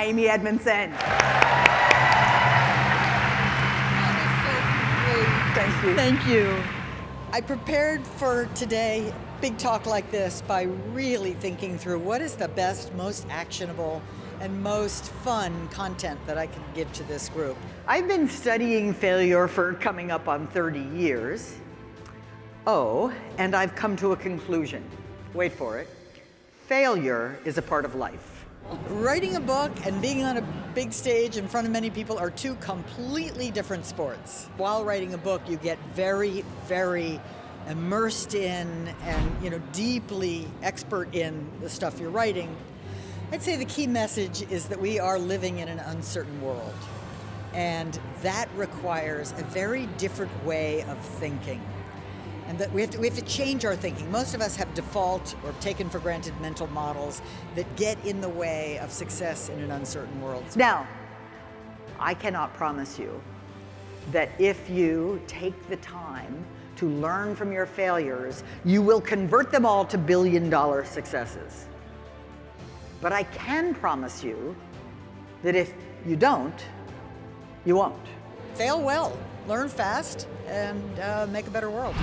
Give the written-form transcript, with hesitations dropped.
Amy Edmondson. Thank you. Thank you. I prepared for today, big talk like this, by really thinking through what is the best, most actionable, and most fun content that I can give to this group. I've been studying failure for coming up on 30 years. Oh, and I've come to a conclusion. Wait for it. Failure is a part of life. Writing a book and being on a big stage in front of many people are two completely different sports. While writing a book, you get very, very immersed in and deeply expert in the stuff you're writing. I'd say the key message is that we are living in an uncertain world, and that requires a very different way of thinking. And that we have to change our thinking. Most of us have default or taken for granted mental models that get in the way of success in an uncertain world. Now, I cannot promise you that if you take the time to learn from your failures, you will convert them all to billion-dollar successes. But I can promise you that if you don't, you won't. Fail well, learn fast, and make a better world.